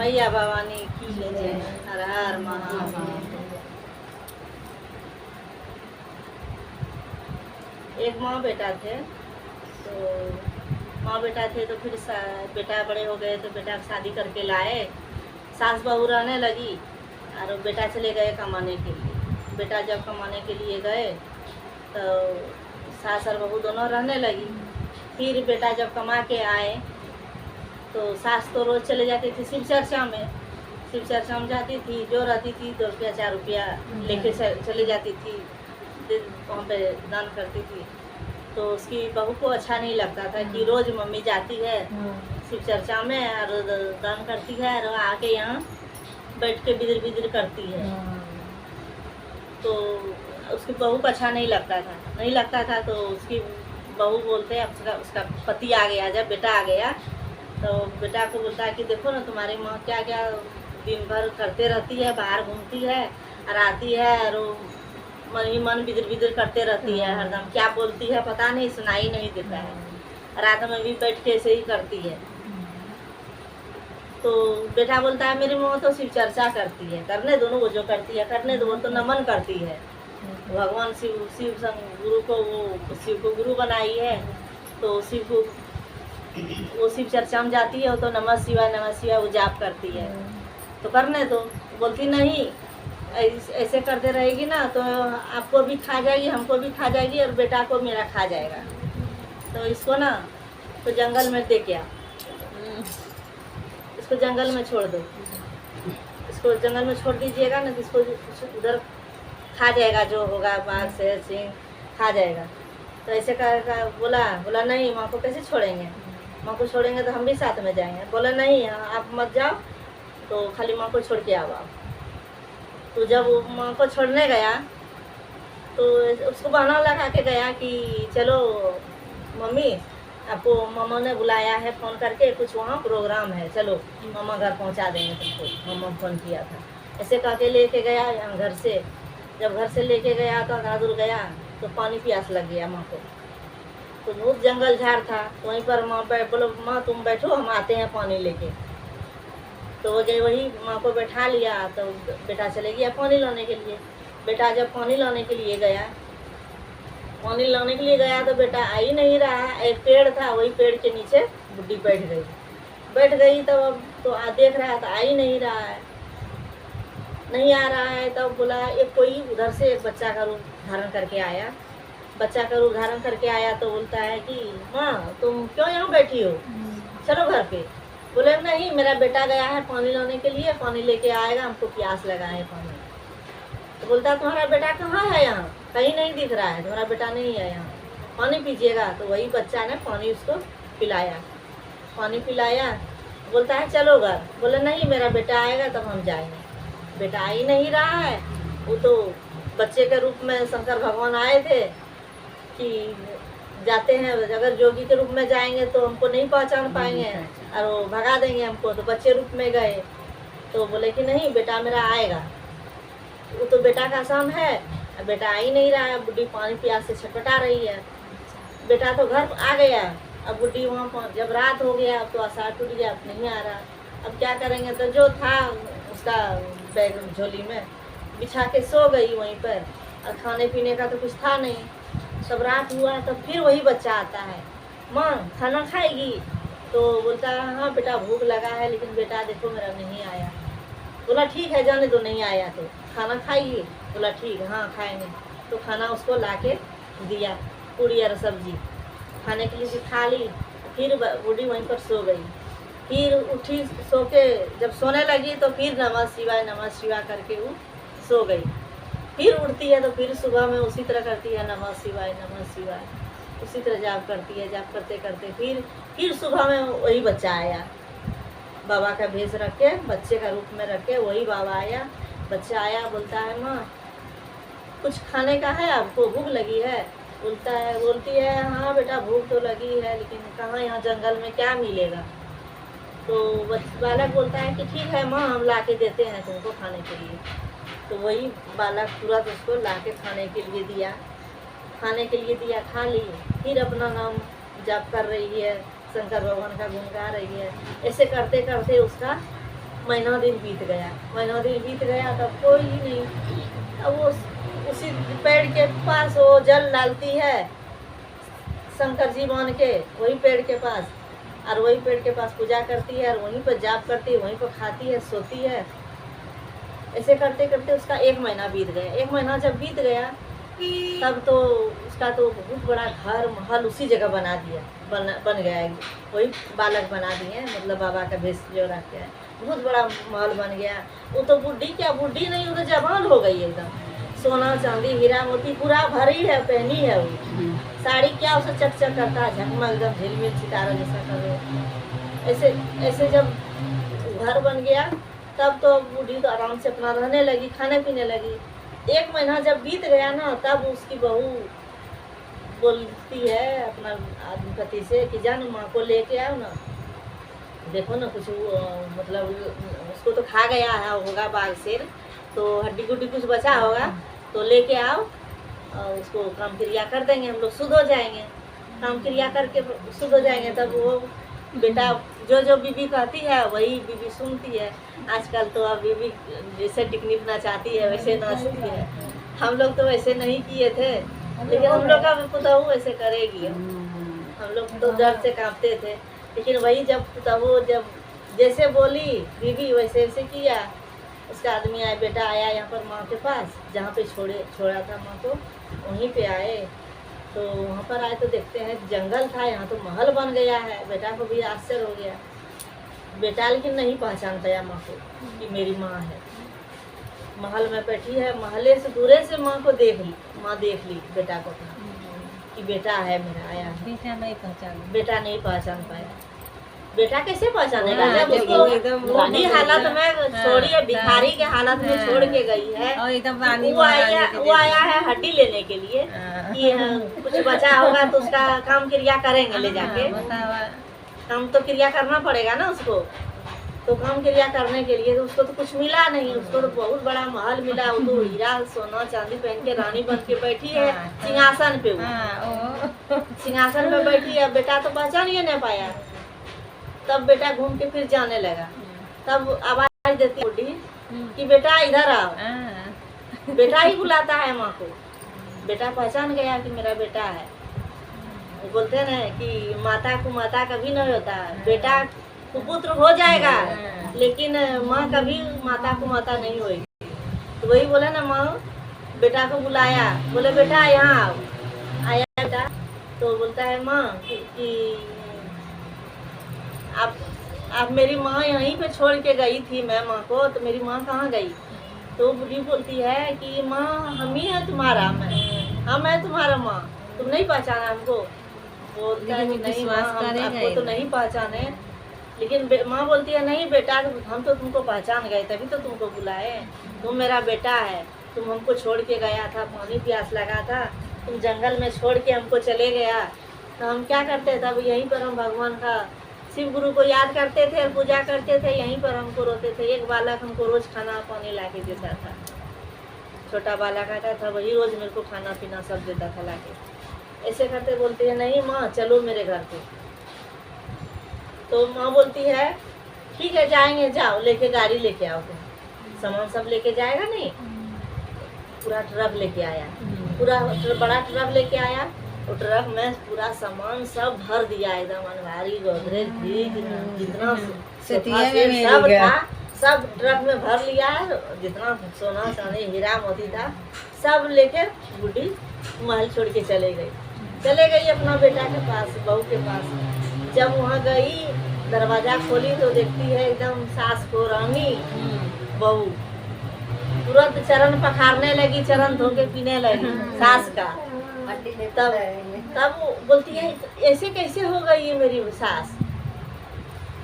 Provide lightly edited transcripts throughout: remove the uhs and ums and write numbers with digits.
मैया भवानी की जय। हर हर महादेव। एक माँ बेटा थे, तो माँ बेटा थे तो फिर बेटा बड़े हो गए तो बेटा शादी करके लाए। सास बहू रहने लगी और बेटा चले गए कमाने के लिए। बेटा जब कमाने के लिए गए तो सास और बहू दोनों रहने लगी। फिर बेटा जब कमा के आए तो सास तो रोज़ चले जाती थी शिव चर्चा में। शिव चर्चा में जाती थी, जो रहती थी 2 रुपया 4 रुपया लेके चली जाती थी, वहाँ पे दान करती थी। तो उसकी बहू को अच्छा नहीं लगता था कि रोज़ मम्मी जाती है शिव चर्चा में और दान करती है और आके यहाँ बैठ के बिदर बिदर करती है। तो उसकी बहू को अच्छा नहीं लगता था तो उसकी बहू बोलते हैं, उसका पति आ गया, जब बेटा आ गया तो बेटा को बोलता है कि देखो ना तुम्हारी माँ क्या क्या दिन भर करते रहती है, बाहर घूमती है और आती है और मन ही मन बिदर बिदर करते रहती है, हरदम क्या बोलती है पता नहीं, सुनाई नहीं देता है। रात में भी बैठ के ऐसे ही करती है। तो बेटा बोलता है मेरी माँ तो शिव चर्चा करती है, करने दोनों को जो करती है करने दो, वो तो नमन करती है। भगवान शिव गुरु को, वो शिव को गुरु बनाई है तो शिव को वो शिव चर्चा में जाती है, वो तो नमः शिवाय वो जाप करती है, तो करने दो। बोलती नहीं, ऐसे करते रहेगी ना तो आपको भी खा जाएगी, हमको भी खा जाएगी और बेटा को मेरा खा जाएगा। तो इसको ना तो जंगल में दे क्या, इसको जंगल में छोड़ दो, इसको जंगल में छोड़ दीजिएगा ना तो इसको उधर खा जाएगा, जो होगा बाघ शेर सिंह खा जाएगा। तो ऐसे कर बोला नहीं, माँ को कैसे छोड़ेंगे, माँ को छोड़ेंगे तो हम भी साथ में जाएंगे। बोला नहीं आप मत जाओ, तो खाली माँ को छोड़ के आओ आप। तो जब वो माँ को छोड़ने गया तो उसको बहाना लगा के गया कि चलो मम्मी, आपको मामा ने बुलाया है फ़ोन करके, कुछ वहाँ प्रोग्राम है, चलो मामा घर पहुँचा देंगे तुमको, मामा फ़ोन किया था। ऐसे कह के लेके गया यहाँ घर से। जब घर से लेके गया तो आधा दूर गया तो पानी प्यास लग गया माँ को। तो बहुत जंगल झाड़ था, वहीं पर माँ बोलो माँ तुम बैठो, हम आते हैं पानी लेके। तो वो गए, वही माँ को बैठा लिया तो बेटा चले गया पानी लाने के लिए। बेटा जब पानी लाने के लिए गया तो बेटा आ ही नहीं रहा। एक पेड़ था, वही पेड़ के नीचे बुड्ढी बैठ गई तब अब तो देख रहा है तो आ ही नहीं रहा है, नहीं आ रहा है। तब बोला एक कोई उधर से एक बच्चा का रूप धारण करके आया। तो बोलता है कि माँ तुम क्यों यहाँ बैठी हो, चलो घर पे। बोले नहीं, मेरा बेटा गया है पानी लाने के लिए, पानी लेके आएगा, हमको प्यास लगा है पानी। तो बोलता है तुम्हारा बेटा कहाँ है, यहाँ कहीं नहीं दिख रहा है, तुम्हारा बेटा नहीं है यहाँ, पानी पीजिएगा। तो वही बच्चा ने पानी उसको पिलाया। बोलता है चलो घर। बोले नहीं, मेरा बेटा आएगा तब हम जाएंगे। बेटा आ ही नहीं रहा है। वो तो बच्चे के रूप में शंकर भगवान आए थे कि जाते हैं, अगर जोगी के रूप में जाएंगे तो हमको नहीं पहचान पाएंगे और वो भगा देंगे हमको। तो बच्चे रूप में गए तो बोले कि नहीं, बेटा मेरा आएगा। वो तो बेटा का शाम है, बेटा आ ही नहीं रहा है। बुढ़ी पानी प्यास से छटपटा रही है। बेटा तो घर आ गया, अब बुढ़ी वहाँ जब रात हो गया अब तो आशा टूट गया, अब नहीं आ रहा। अब क्या करेंगे, तो जो था उसका बैग झोली में बिछा के सो गई वहीं पर, और खाने पीने का तो कुछ था नहीं। सब रात हुआ तब फिर वही बच्चा आता है, माँ खाना खाएगी। तो बोलता है हाँ बेटा भूख लगा है, लेकिन बेटा देखो मेरा नहीं आया। बोला ठीक है जाने दो, नहीं आया तो खाना खाइए। बोला ठीक है, हाँ खाएंगे। तो खाना उसको ला के दिया, पूड़ी और सब्जी खाने के लिए खा ली। फिर बूढ़ी वहीं पर सो गई। फिर उठी, सो के जब सोने लगी तो फिर नमः शिवाय करके वो सो गई। फिर उठती है तो फिर सुबह में उसी तरह करती है नमः शिवाय, उसी तरह जाप करती है। जाप करते करते फिर सुबह में वही बच्चा आया, बाबा का भेष रख के, बच्चे का रूप में रख के वही बाबा आया। बच्चा आया, बोलता है माँ कुछ खाने का है, आपको भूख लगी है। बोलती है हाँ बेटा भूख तो लगी है, लेकिन कहाँ यहाँ जंगल में क्या मिलेगा। तो बालक बोलता है कि ठीक है माँ, हम ला के देते हैं तुमको खाने के लिए। तो वही बालक तुरंत उसको ला के खाने के लिए दिया, खा ली। फिर अपना नाम जाप कर रही है, शंकर भगवान का गुण गा रही है। ऐसे करते करते उसका महीना दिन बीत गया, महीना दिन बीत गया, तब कोई ही नहीं। अब वो उसी पेड़ के पास वो जल डालती है शंकर जी मान के, वही पेड़ के पास, और वही पेड़ के पास पूजा करती है, और वहीं पर जाप करती है, वहीं पर खाती है, सोती है। ऐसे करते करते उसका 1 महीना बीत गया। 1 महीना जब बीत गया तब तो उसका तो बहुत बड़ा घर महल उसी जगह बना दिया, बन गया है। वही बालक बना दिए, मतलब बाबा का भेष जो रख के, बहुत बड़ा महल बन गया। वो तो बुढ़ी क्या बुढ़ी नहीं, वो तो जवान हो गई एकदम, सोना चांदी हीरा मोती पूरा भरी है, पहनी है वो साड़ी, क्या उसे चकचक करता है, झकमक एकदम झिलमिल सितारा जैसा कर रहे। ऐसे ऐसे जब घर बन गया तब तो बूढ़ी तो आराम से अपना रहने लगी, खाने पीने लगी। 1 महीना जब बीत गया ना, तब उसकी बहू बोलती है अपना आदमी पति से कि जान माँ को लेके आओ ना, देखो ना कुछ मतलब उसको तो खा गया है होगा बाघ शेर, तो हड्डी गुड्डी कुछ बचा होगा, तो लेके आओ और उसको काम क्रिया कर देंगे, हम लोग शुद्ध हो जाएंगे। काम क्रिया करके शुद्ध हो जाएंगे। तब वो बेटा जो जो बीबी कहती है वही बीबी सुनती है। आजकल तो अब बीबी जैसे टिकनिक नचाती है वैसे नाचती है। हम लोग तो वैसे नहीं किए थे, लेकिन हम लोग का पुतहू वैसे करेगी। हम लोग तो डर से कांपते थे, लेकिन वही जब पुतहू जब जैसे बोली बीबी वैसे वैसे किया। उसका आदमी आया, बेटा आया यहाँ पर माँ के पास, जहाँ पे छोड़ा था माँ को, वहीं पे आए। तो वहाँ पर आए तो देखते हैं जंगल था, यहाँ तो महल बन गया है। बेटा को भी आश्चर्य हो गया। बेटा लेकिन नहीं पहचान पाया माँ को कि मेरी माँ है। महल में बैठी है, महले से दूरे से माँ को देख ली, माँ देख ली बेटा को कि बेटा है मेरा आया है। बेटा नहीं पहचान पाया। बेटा कैसे पहचानेगा जब उसको बुढ़ी हालत में छोड़ी है, भिखारी के हालत में छोड़ के गई है। वो आया है हड्डी लेने के लिए कि कुछ बचा होगा तो उसका काम क्रिया करेंगे ले जाके। काम तो क्रिया करना पड़ेगा ना उसको, तो काम क्रिया करने के लिए तो उसको तो कुछ मिला नहीं। उसको तो बहुत बड़ा महल मिला, वो तो हीरा सोना चांदी पहन के रानी बन के बैठी है सिंहासन पे। सिंहासन पे बैठी है। बेटा तो पहचान ही नहीं पाया। तब बेटा घूम के फिर जाने लगा। तब आवाज देती बुढ़ी कि बेटा इधर आओ। बेटा ही बुलाता है माँ को। बेटा पहचान गया कि मेरा बेटा है। वो बोलते हैं ना कि माता को माता कभी नहीं होता, बेटा पुत्र हो जाएगा लेकिन माँ कभी माता को माता नहीं होगी। तो वही बोला ना, माँ बेटा को बुलाया, बोले बेटा यहाँ आओ। आया बेटा तो बोलता है माँ कि आप मेरी माँ यहीं पे छोड़ के गई थी मैं माँ को, तो मेरी माँ कहाँ गई? तो बुढ़ी बोलती है कि माँ हम ही है तुम्हारा, हम है तुम्हारा माँ, तुम नहीं पहचाना हमको? बोलता है कि नहीं माँ हम आपको तो नहीं पहचाने। लेकिन माँ बोलती है नहीं बेटा हम तो तुमको पहचान गए, तभी तो तुमको बुलाए। तुम मेरा बेटा है, तुम हमको छोड़ के गया था, पानी प्यास लगा था, तुम जंगल में छोड़ के हमको चले गया। तो हम क्या करते तब यहीं पर हम भगवान का शिव गुरु को याद करते थे और पूजा करते थे, यहीं पर हमको रोते थे। एक बालक हमको रोज खाना पानी ला के देता था, छोटा बालक आता था वही रोज मेरे को खाना पीना सब देता था ला के। ऐसे करते बोलते हैं नहीं माँ चलो मेरे घर पे। तो माँ बोलती है ठीक है जाएंगे, जाओ लेके गाड़ी लेके आओ, सामान सब लेके जाएगा। नहीं पूरा ट्रक लेके आया, पूरा बड़ा ट्रक लेके आया। तो ट्रक में पूरा सामान सब भर दिया, एकदम अलमारी गोदरेज फ्रिज जितना सब था सब ट्रक में भर लिया है। जितना सोना चांदी हीरा मोती था सब लेके बुढ़ी महल छोड़ के चले गई अपना बेटा के पास, बहू के पास। जब वहाँ गई दरवाजा खोली तो देखती है एकदम सास को रानी बहू तुरंत चरण पखारने लगी, चरण धो के पीने लगी सास का। तब बोलती है ऐसे कैसे हो गई ये मेरी सास,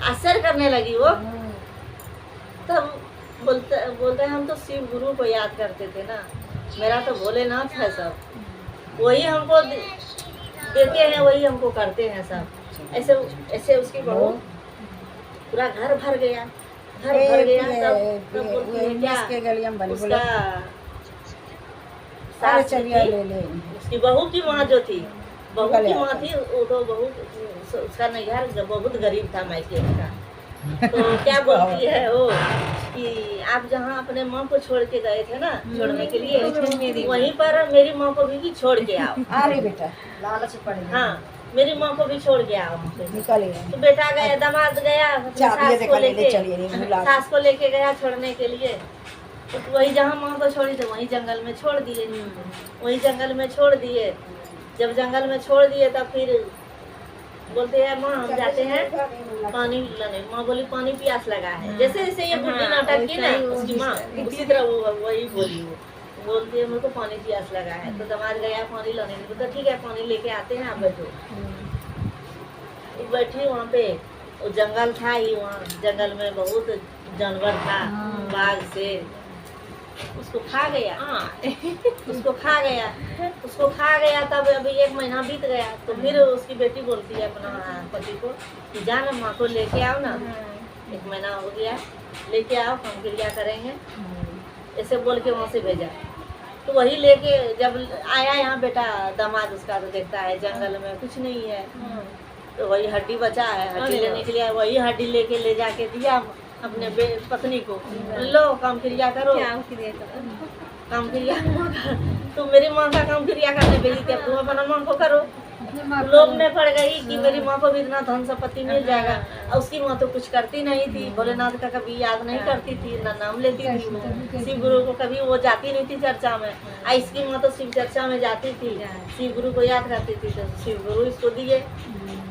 आश्चर्य करने लगी वो। तब बोलते हम तो शिव गुरु को याद करते थे ना, मेरा तो भोलेनाथ है, सब वही हमको देते हैं, वही हमको करते हैं सब। ऐसे उसकी बहू पूरा घर भर गया। तब बोलती है क्या उसका सास उसकी बहू की माँ जो थी, बहू की माँ थी, वो तो बहू उसका नैहर बहुत गरीब था मायके का। तो क्या बोलती है वो कि आप जहाँ अपने माँ को छोड़ के गए थे ना छोड़ने के लिए, वहीं पर मेरी माँ को भी छोड़ के आओ। अरे बेटा लालच पड़ गई। हाँ, मेरी माँ को भी छोड़ के आओ। निकल गए। तो बेटा गया, दामाद गया अपनी चाबियाँ सास को निकाल ले लेके, चलिए नहीं बुला। सास को लेके गया छोड़ने के लिए। तो वही जहाँ माँ को छोड़ी तो वहीं जंगल में छोड़ दिए, वहीं जंगल में छोड़ दिए। जब जंगल में छोड़ दिए तब फिर बोलते हैं माँ हम जाते हैं पानी लाने। माँ बोली पानी प्यास लगा है। जैसे जैसे ये बुढ़ी नाटक की ना उसकी माँ, उसी तरह वो वही बोली। वो बोलती है मेरे को पानी प्यास लगा है। तो दामाद गया पानी लाने, तो ठीक है पानी लेके आते हैं, आप बैठो। बैठी वहाँ पे, वो जंगल था ही, वहाँ जंगल में बहुत जानवर था, बाघ से उसको खा गया। उसको खा गया। तब अभी 1 महीना बीत गया। तो फिर उसकी बेटी बोलती है अपना पति को कि जा ना माँ को लेके आओ ना, 1 महीना हो गया, लेके आओ हम क्रिया करेंगे। ऐसे बोल के वहाँ से भेजा। तो वही लेके जब आया यहाँ बेटा दामाद उसका, तो देखता है जंगल में कुछ नहीं है। तो वही हड्डी बचा है, हड्डी लेने के लिए वही हड्डी लेके ले जाके दिया अपने पत्नी को, लो काम क्रिया करो। काम क्रिया तो मेरी माँ का काम क्रिया करने भेजी थी, तुम अपना माँ को करो। लोभ में पड़ गई कि मेरी माँ को भी इतना धन संपत्ति मिल जाएगा। और उसकी माँ तो कुछ करती नहीं थी, भोलेनाथ का कभी याद नहीं करती थी, ना नाम लेती थी। शिव गुरु को कभी वो जाती नहीं थी चर्चा में। इसकी माँ तो शिव चर्चा में जाती थी, शिव गुरु को याद करती थी। तो शिव गुरु इसको दिए।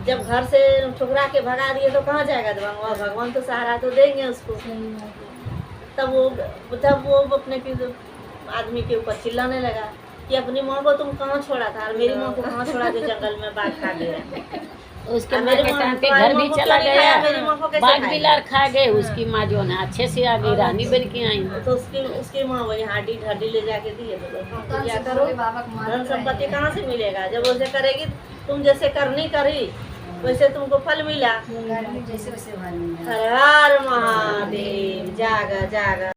जब घर से ठुकरा के भगा दिए तो कहाँ जाएगा दबंगवा, भगवान तो सहारा तो देंगे उसको। तब वो अपने आदमी के ऊपर चिल्लाने लगा कि अपनी माँ को तुम कहाँ छोड़ा था और मेरी माँ को कहाँ छोड़ा जो जंगल में बाघ खा गया। उसके माँ के टाइम पे घर भी चला गया, बाघ बिलार खा गए। उसकी माँ जो है अच्छे से आ गई, रानी बन के आई। तो उसकी माँ वही हड्डी ले जाके दिए। तो क्या करो, धन संपत्ति कहाँ से मिलेगा जब वैसे करेगी। तुम जैसे करनी करी वैसे तुमको फल मिला। जैसे वैसे हर हर महादेव। जागा जागा।